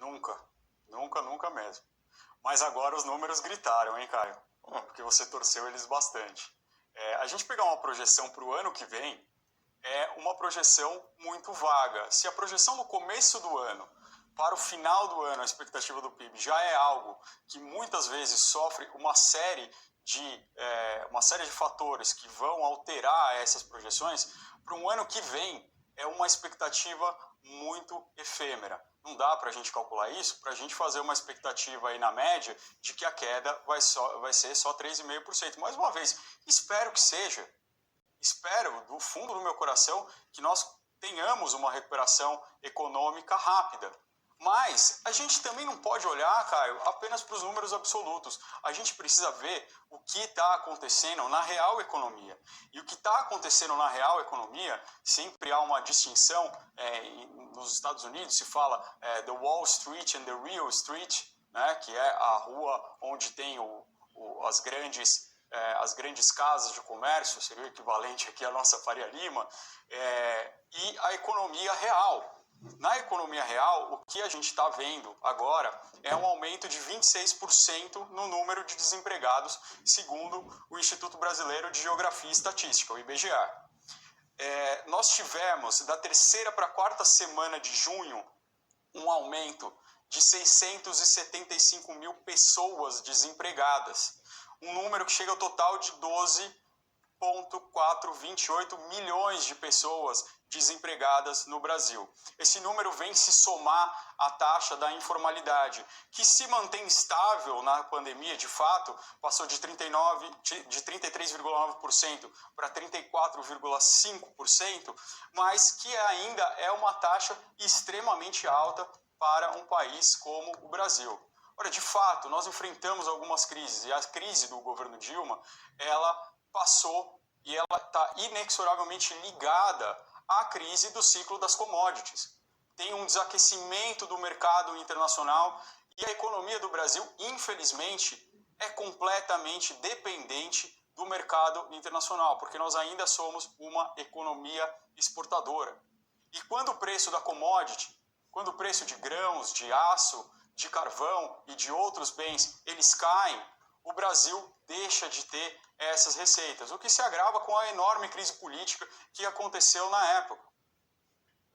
nunca. Nunca, nunca mesmo. Mas agora os números gritaram, hein, Caio? Porque você torceu eles bastante. A gente pegar uma projeção para o ano que vem é uma projeção muito vaga. Se a projeção no começo do ano para o final do ano, a expectativa do PIB já é algo que muitas vezes sofre uma série de fatores que vão alterar essas projeções, para um ano que vem é uma expectativa muito efêmera. Não dá para a gente calcular isso, para a gente fazer uma expectativa aí na média de que a queda vai ser só 3,5%. Mais uma vez, espero que seja. Espero, do fundo do meu coração, que nós tenhamos uma recuperação econômica rápida. Mas a gente também não pode olhar, Caio, apenas para os números absolutos. A gente precisa ver o que está acontecendo na real economia. E o que está acontecendo na real economia, sempre há uma distinção. Nos Estados Unidos se fala the Wall Street and the Real Street, né, que é a rua onde tem as grandes casas de comércio, seria o equivalente aqui à nossa Faria Lima, e a economia real. Na economia real, o que a gente está vendo agora é um aumento de 26% no número de desempregados, segundo o Instituto Brasileiro de Geografia e Estatística, o IBGE. Nós tivemos, da terceira para a quarta semana de junho, um aumento de 675 mil pessoas desempregadas, um número que chega ao total de 12,428 milhões de pessoas desempregadas no Brasil. Esse número vem se somar à taxa da informalidade, que se mantém estável na pandemia, de fato, passou de 33,9% para 34,5%, mas que ainda é uma taxa extremamente alta para um país como o Brasil. Ora, de fato, nós enfrentamos algumas crises, e a crise do governo Dilma, ela passou e ela está inexoravelmente ligada à crise do ciclo das commodities. Tem um desaquecimento do mercado internacional e a economia do Brasil, infelizmente, é completamente dependente do mercado internacional, porque nós ainda somos uma economia exportadora. E quando o preço da commodity, quando o preço de grãos, de aço, de carvão e de outros bens, eles caem, o Brasil deixa de ter essas receitas, o que se agrava com a enorme crise política que aconteceu na época.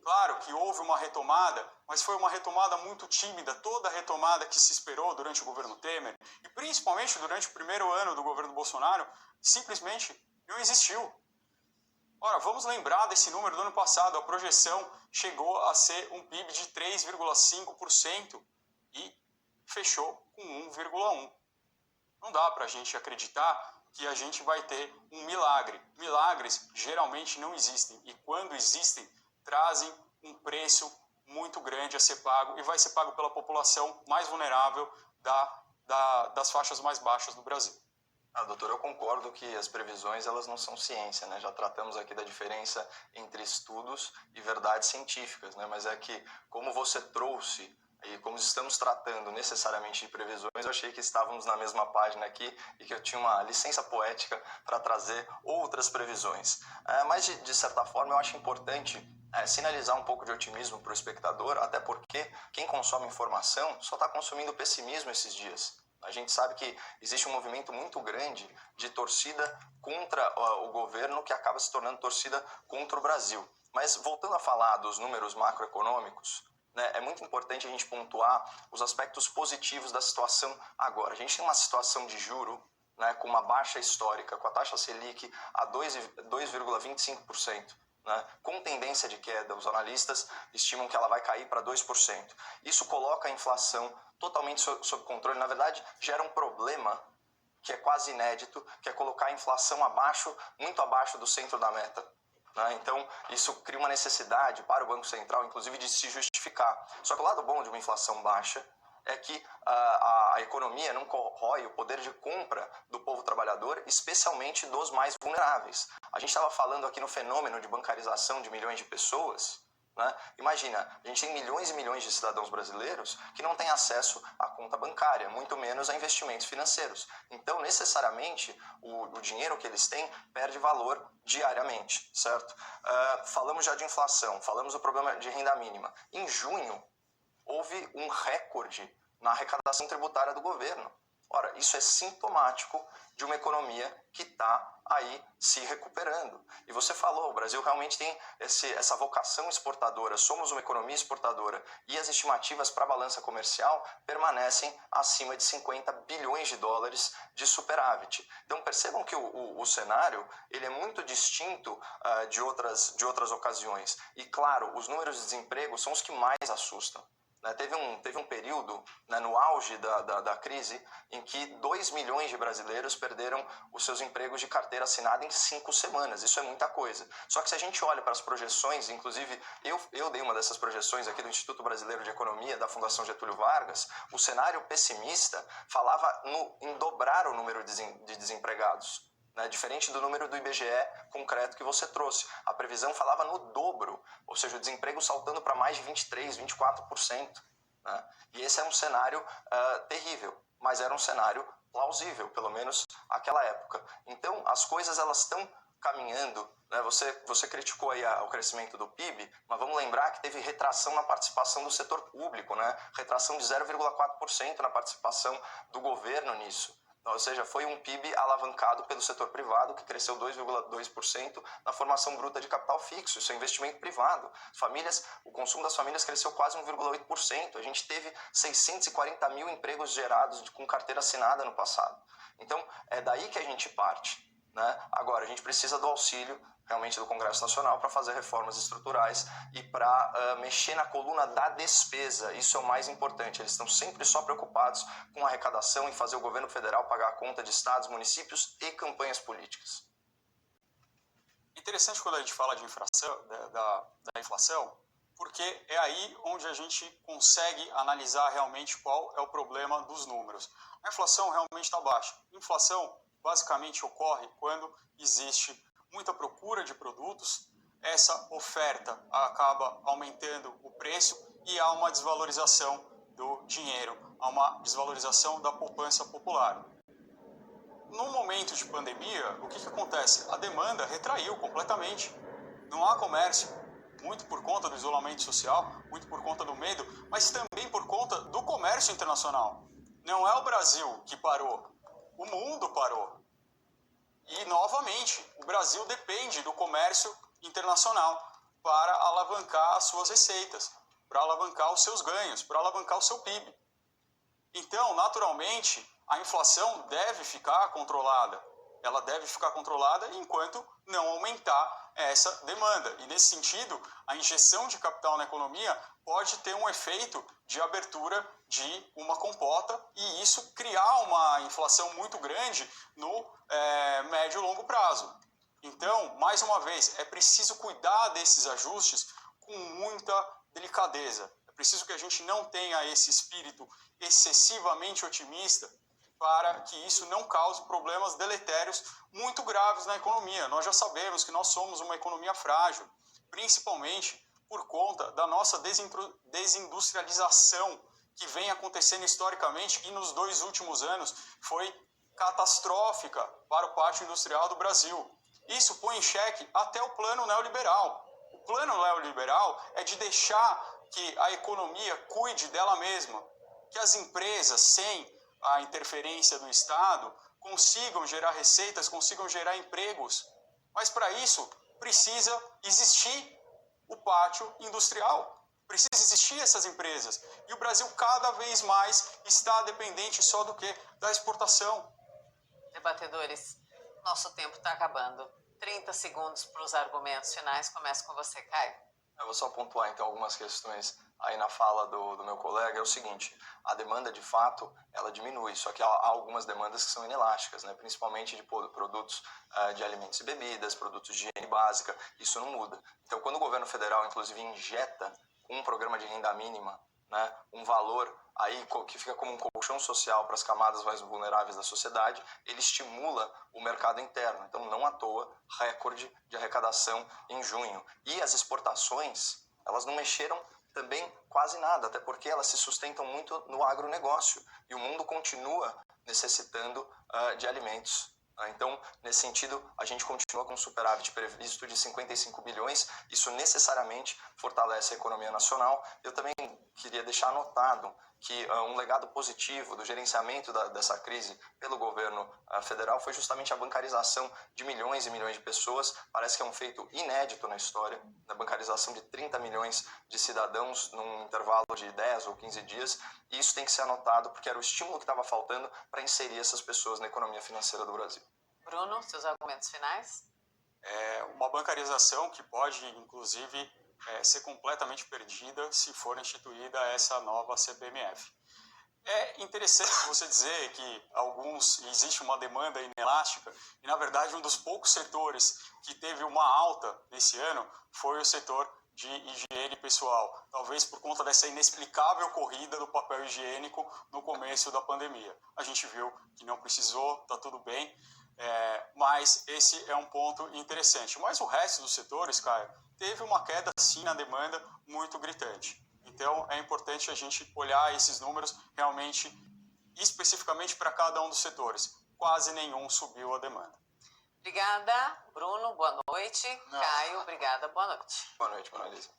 Claro que houve uma retomada, mas foi uma retomada muito tímida. Toda a retomada que se esperou durante o governo Temer, e principalmente durante o primeiro ano do governo Bolsonaro, simplesmente não existiu. Ora, vamos lembrar desse número do ano passado. A projeção chegou a ser um PIB de 3,5% e fechou com 1,1%. Não dá para a gente acreditar que a gente vai ter um milagre. Milagres geralmente não existem e quando existem, trazem um preço muito grande a ser pago e vai ser pago pela população mais vulnerável das faixas mais baixas do Brasil. Doutor, eu concordo que as previsões elas não são ciência, né? Já tratamos aqui da diferença entre estudos e verdades científicas, né? Mas é que, como você trouxe e como estamos tratando necessariamente de previsões, eu achei que estávamos na mesma página aqui e que eu tinha uma licença poética para trazer outras previsões. Mas, de certa forma, eu acho importante sinalizar um pouco de otimismo para o espectador, até porque quem consome informação só está consumindo pessimismo esses dias. A gente sabe que existe um movimento muito grande de torcida contra o governo que acaba se tornando torcida contra o Brasil. Mas, voltando a falar dos números macroeconômicos, né, é muito importante a gente pontuar os aspectos positivos da situação agora. A gente tem uma situação de juro, né, com uma baixa histórica, com a taxa Selic a 2,25%. Né, com tendência de queda, os analistas estimam que ela vai cair para 2%. Isso coloca a inflação totalmente sob controle. Na verdade, gera um problema que é quase inédito, que é colocar a inflação muito abaixo do centro da meta. Então, isso cria uma necessidade para o Banco Central, inclusive, de se justificar. Só que o lado bom de uma inflação baixa é que a economia não corrói o poder de compra do povo trabalhador, especialmente dos mais vulneráveis. A gente estava falando aqui no fenômeno de bancarização de milhões de pessoas. Né? Imagina, a gente tem milhões e milhões de cidadãos brasileiros que não têm acesso à conta bancária, muito menos a investimentos financeiros. Então, necessariamente, o dinheiro que eles têm perde valor diariamente, certo? Falamos já de inflação, falamos do problema de renda mínima. Em junho, houve um recorde na arrecadação tributária do governo. Ora, isso é sintomático de uma economia que está aí se recuperando. E você falou, o Brasil realmente tem essa vocação exportadora, somos uma economia exportadora e as estimativas para a balança comercial permanecem acima de 50 bilhões de dólares de superávit. Então percebam que o cenário ele é muito distinto de outras ocasiões. E claro, os números de desemprego são os que mais assustam. Teve um período, né, no auge da crise em que 2 milhões de brasileiros perderam os seus empregos de carteira assinada em 5 semanas. Isso é muita coisa. Só que se a gente olha para as projeções, inclusive eu dei uma dessas projeções aqui do Instituto Brasileiro de Economia, da Fundação Getúlio Vargas, o cenário pessimista falava em dobrar o número de desempregados. Né, diferente do número do IBGE concreto que você trouxe. A previsão falava no dobro, ou seja, o desemprego saltando para mais de 23%, 24%. Né? E esse é um cenário terrível, mas era um cenário plausível, pelo menos naquela época. Então, as coisas elas estão caminhando. Né? Você criticou aí o crescimento do PIB, mas vamos lembrar que teve retração na participação do setor público, né? Retração de 0,4% na participação do governo nisso. Ou seja, foi um PIB alavancado pelo setor privado, que cresceu 2,2% na formação bruta de capital fixo. Isso é investimento privado. O consumo das famílias cresceu quase 1,8%. A gente teve 640 mil empregos gerados com carteira assinada no passado. Então, é daí que a gente parte. Né? Agora, a gente precisa do auxílio realmente do Congresso Nacional para fazer reformas estruturais e para mexer na coluna da despesa. Isso é o mais importante. Eles estão sempre só preocupados com a arrecadação e fazer o governo federal pagar a conta de estados, municípios e campanhas políticas. Interessante quando a gente fala de inflação, da inflação, porque é aí onde a gente consegue analisar realmente qual é o problema dos números. A inflação realmente está baixa. Inflação basicamente ocorre quando existe muita procura de produtos, essa oferta acaba aumentando o preço e há uma desvalorização do dinheiro, há uma desvalorização da poupança popular. No momento de pandemia, o que acontece? A demanda retraiu completamente. Não há comércio, muito por conta do isolamento social, muito por conta do medo, mas também por conta do comércio internacional. Não é o Brasil que parou, o mundo parou. E, novamente, o Brasil depende do comércio internacional para alavancar as suas receitas, para alavancar os seus ganhos, para alavancar o seu PIB. Então, naturalmente, a inflação deve ficar controlada. Ela deve ficar controlada enquanto não aumentar essa demanda. E, nesse sentido, a injeção de capital na economia pode ter um efeito de abertura de uma compota e isso criar uma inflação muito grande no médio e longo prazo. Então, mais uma vez, é preciso cuidar desses ajustes com muita delicadeza. É preciso que a gente não tenha esse espírito excessivamente otimista para que isso não cause problemas deletérios muito graves na economia. Nós já sabemos que nós somos uma economia frágil, principalmente por conta da nossa desindustrialização que vem acontecendo historicamente e nos 2 últimos anos foi catastrófica para o pátio industrial do Brasil. Isso põe em xeque até o plano neoliberal. O plano neoliberal é de deixar que a economia cuide dela mesma, que as empresas, sem a interferência do Estado, consigam gerar receitas, consigam gerar empregos. Mas para isso precisa existir o pátio industrial. Precisa existir essas empresas. E o Brasil cada vez mais está dependente só do quê? Da exportação. Debatedores, nosso tempo está acabando. 30 segundos para os argumentos finais. Começo com você, Caio. Eu vou só pontuar então algumas questões aí na fala do meu colega. É o seguinte, a demanda de fato ela diminui, só que há algumas demandas que são inelásticas, né? Principalmente de produtos de alimentos e bebidas, produtos de higiene básica, isso não muda. Então quando o governo federal inclusive injeta um programa de renda mínima, né, um valor aí que fica como um colchão social para as camadas mais vulneráveis da sociedade, ele estimula o mercado interno. Então, não à toa, recorde de arrecadação em junho. E as exportações, elas não mexeram também quase nada, até porque elas se sustentam muito no agronegócio. E o mundo continua necessitando de alimentos. Então, nesse sentido, a gente continua com um superávit previsto de 55 bilhões. Isso necessariamente fortalece a economia nacional. Eu também queria deixar anotado que um legado positivo do gerenciamento dessa crise pelo governo federal foi justamente a bancarização de milhões e milhões de pessoas. Parece que é um feito inédito na história, da bancarização de 30 milhões de cidadãos num intervalo de 10 ou 15 dias. E isso tem que ser anotado porque era o estímulo que estava faltando para inserir essas pessoas na economia financeira do Brasil. Bruno, seus argumentos finais? Uma bancarização que pode, inclusive, ser completamente perdida se for instituída essa nova CPMF. É interessante você dizer que existe uma demanda inelástica e, na verdade, um dos poucos setores que teve uma alta nesse ano foi o setor de higiene pessoal, talvez por conta dessa inexplicável corrida do papel higiênico no começo da pandemia. A gente viu que não precisou, está tudo bem, mas esse é um ponto interessante. Mas o resto dos setores, Caio, teve uma queda sim na demanda muito gritante. Então é importante a gente olhar esses números realmente especificamente para cada um dos setores. Quase nenhum subiu a demanda. Obrigada, Bruno, boa noite. Não. Caio, obrigada, boa noite. Boa noite, Mona Lisa.